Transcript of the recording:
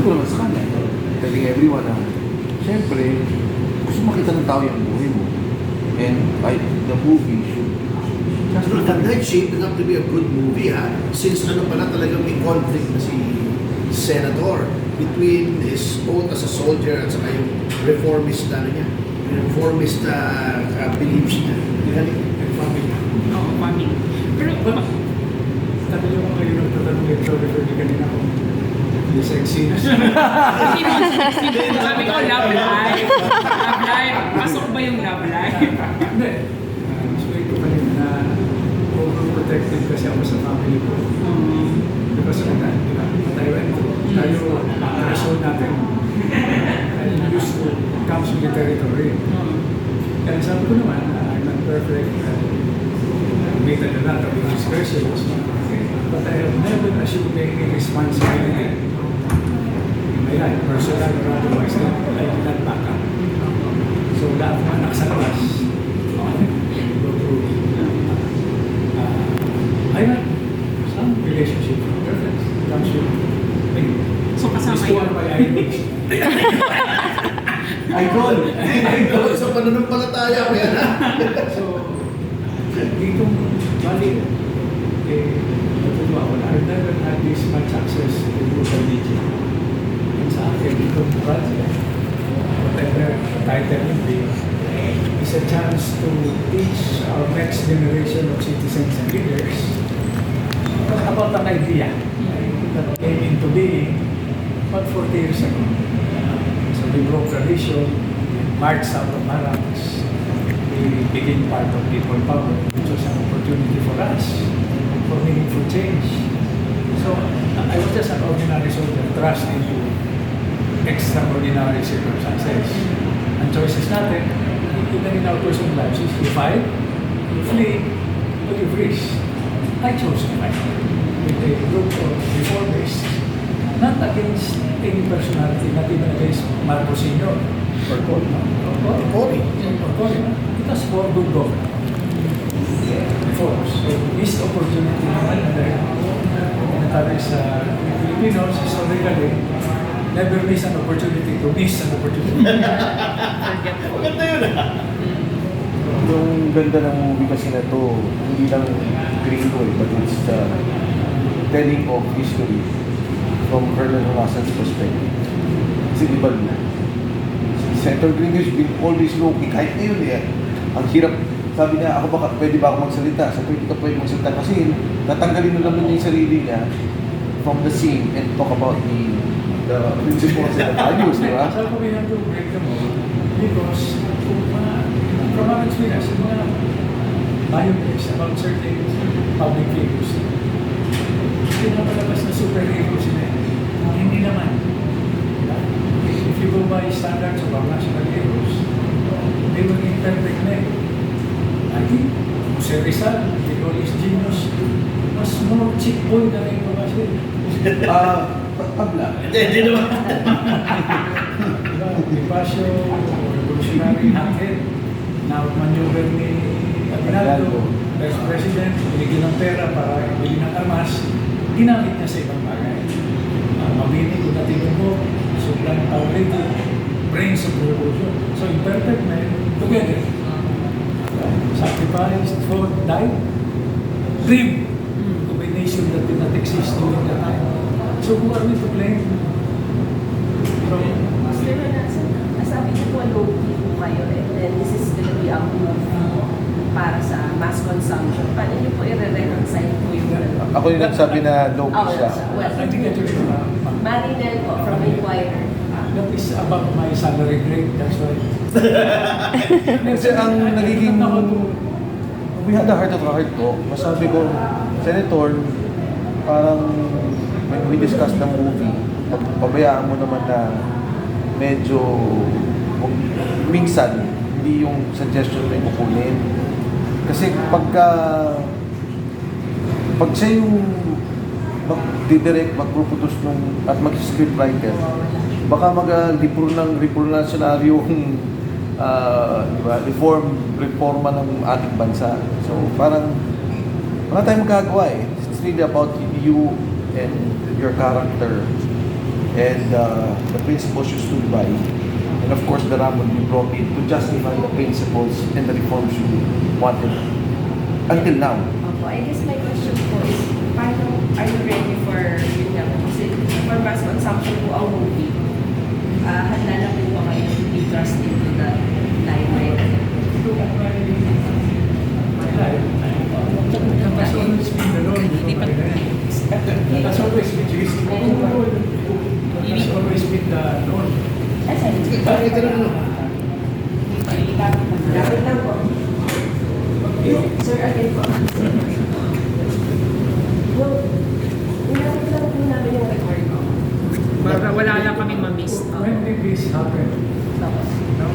ko naman sa kanya, telling everyone na, siyempre, gusto makita ng tao yung buhay mo. And the movie should That night shaping up to be a good movie, ha? Since ano pala talaga may conflict na si Senator between his oath as a soldier at saka yung reformist na niya, reformist beliefs niya. Family. Oo, family. Pero, Tagal yung kayo nagtatanong ito, refer di kanina kung hindi sexy. sabi ko, love life. Love life. Pasok ba yung love life? Hindi. Sabi ko kanina na overprotected kasi ako sa family ko. Because of that, di ba? Tayo, ang result natin, ay used to comes with the territory. Kaya sabi ko naman, I'm not perfect. Made a lot of transgressions. But I have never assumed any responsibility in my life, personal or otherwise, that I did not back up. So lahat ng anak sa labas, go through. I had some relationship with girlfriends. Comes with me. So kasama Gusto yun. ko by IMH. idol! Idol sa pananampalataya ko yan, ha? So, ditong bali, natutuwa ko na I've never had this much access to local media. And sa akin, itong project, whatever the title will be, is a chance to teach our next generation of citizens and leaders about an idea that came into being about 40 years ago. So we broke tradition, marched out of barracks, we became part of people power, which was an opportunity for us for meaningful change. So I was just an ordinary soldier thrust into extraordinary circumstances. And choices natin, even in our personal lives, is you fight, you flee, or you freeze. I chose to fight with a group of reformists, not against any personality, not even against Marcos Sr. or Cory. It was for good governance. Reforms. So, missed opportunity naman na dahil tinatawag sa Filipinos, historically, never miss an opportunity to miss an opportunity. Maganda yun, ha? Yung ganda ng movie kasi na to, hindi lang gringo but it's telling of history from Colonel Horasan's perspective. Kasi di ba, Senator Gringo has been always low-key, kahit ngayon ang hirap, sabi niya, pwede ba ako magsalita? Sabi hindi ka pwede magsalita kasi tatanggalin na naman niya yung sarili niya from the scene and talk about the principles and the values, di ba? Sabi ko, we have to break them all because from our experience, yung mga biopics about certain public figures, pinapalabas na superhero sila. Hindi naman. If you go by standards of our national heroes, they were imperfect men. I think Jose Rizal, with all his genius, was more cheap boy than Enrico Basil. Pabla. Hindi naman. Bonifacio, revolutionary natin, na-maneuver ni Aguinaldo, Vice President, binigyan ng pera para ibili ng armas, ginamit niya sa ibang bagay. Mabini kung natin mo, supply power rating, brains of the revolution. So imperfect men, together. Sacrificed, fought, died, dream of a nation that did not exist during that time. So who are we to blame? From Master Renato, nasabi niyo po low-key po kayo and then this is gonna be a movie para sa mass consumption. Paano niyo po i-reconcile po yung Ako yung nagsabi na low-key siya. well, I think actually, Marinel po from Inquirer. that is above my salary grade, that's why. Kasi ang nagiging, we had a heart-to-heart talk. Masabi ko, Senator, parang when we discussed the movie, pabayaan mo naman na medyo minsan, hindi yung suggestion mo yung kukunin. Kasi pag siya yung mag-direct, mag-produce at mag-scriptwriter, baka mag-repro na senaryo yung diba, reforma ng ating bansa. So parang wala tayong magagawa eh. It's really about you and your character And the principles you stood by. And of course, the RAM will be brought in to justify the principles and the reforms you wanted until now. Opo, I guess my question po is, paano are you ready for yun nga po? Kasi for mass consumption po ang movie, handa na po ba kayo to be thrust into the limelight? That's always been the law. That's always been That's always been the norm. Bakit ano? Dapat lang po. Sir, again po. Yung, inabot lang po namin yung record ko. Para wala lang kami ma-miss. When did this happen? Tapos, Now,